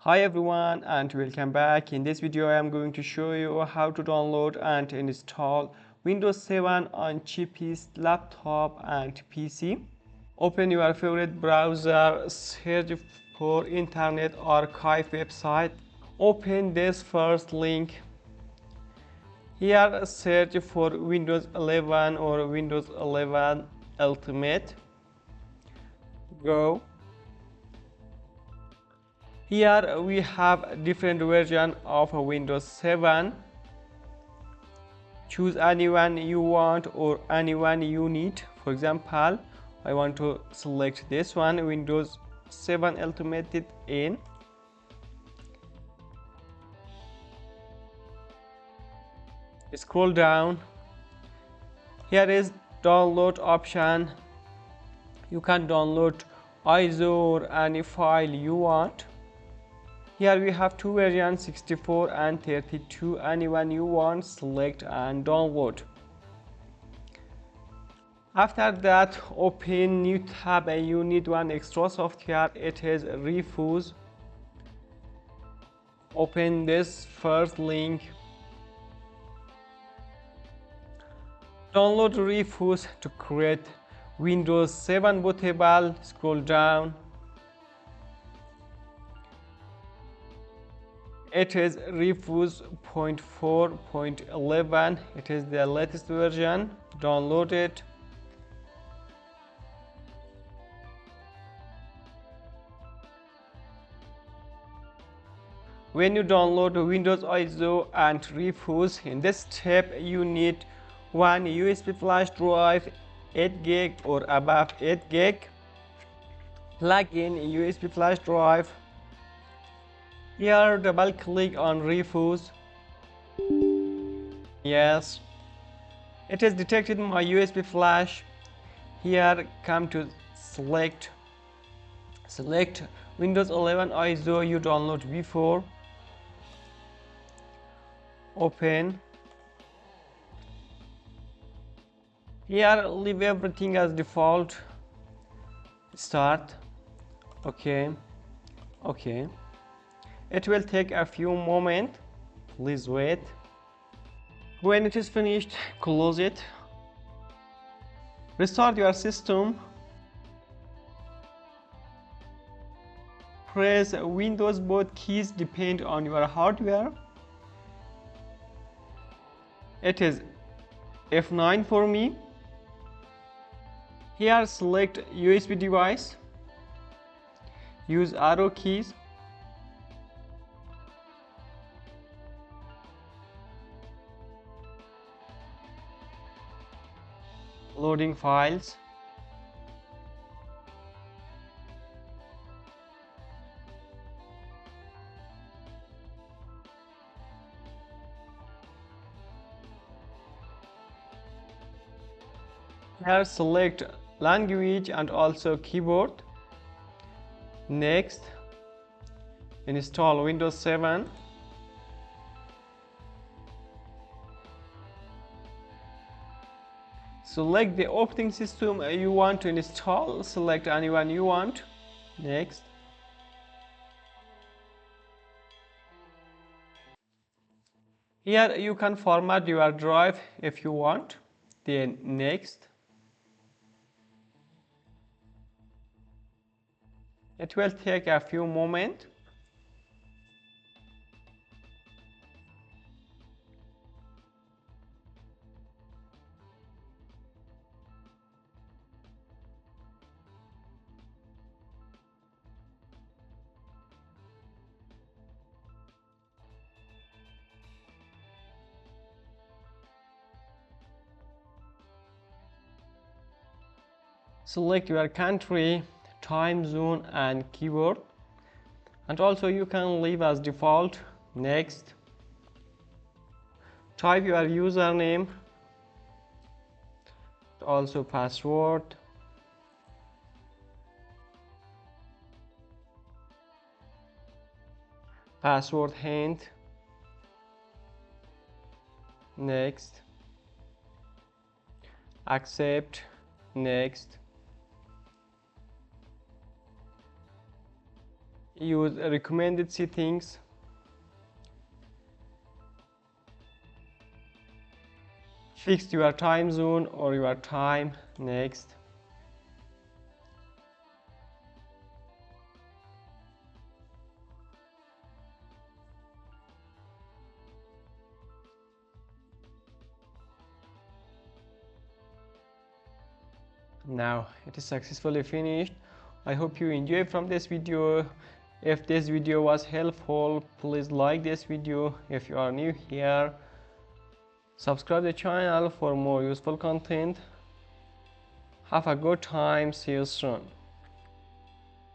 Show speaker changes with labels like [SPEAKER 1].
[SPEAKER 1] Hi everyone and welcome back. In this video I am going to show you how to download and install Windows 7 on cheapest laptop and PC. Open your favorite browser, search for Internet Archive website. Open this first link. Here search for Windows 11 or Windows 11 Ultimate. Go. Here we have different version of Windows 7. Choose anyone you want or anyone you need. For example, I want to select this one, Windows 7 Ultimate in. Scroll down. Here is download option. You can download ISO or any file you want. Here we have two versions, 64 and 32. Anyone you want, select and download. After that, open new tab and you need one extra software. It is Rufus. Open this first link. Download Rufus to create Windows 7 bootable. Scroll down. It is Rufus 0.4.11. It is the latest version. Download it. When you download Windows ISO and Rufus, in this step you need one USB flash drive 8 gig or above 8 gig. Plug in USB flash drive. Here double click on Rufus. Yes, it is detected my USB flash. Here come to select Windows 11 ISO you download before. Open. Here leave everything as default. Start. Okay. It will take a few moments. Please wait. When it is finished, close it. Restart your system. Press Windows both keys depend on your hardware. It is F9 for me. Here select USB device. Use arrow keys. Loading files. Here select language and also keyboard. Next, install Windows 7. Select the operating system you want to install. Select anyone you want. Next. Here you can format your drive if you want. Then next. It will take a few moments. Select your country, time zone and keyboard, and also you can leave as default. Next. Type your username, also password. Password hint. Next. Accept. Next. use recommended settings, fix your time zone or your time. Next. Now it is successfully finished. I hope you enjoy from this video. If this video was helpful, please like this video. If you are new here, subscribe the channel for more useful content. Have a good time. See you soon.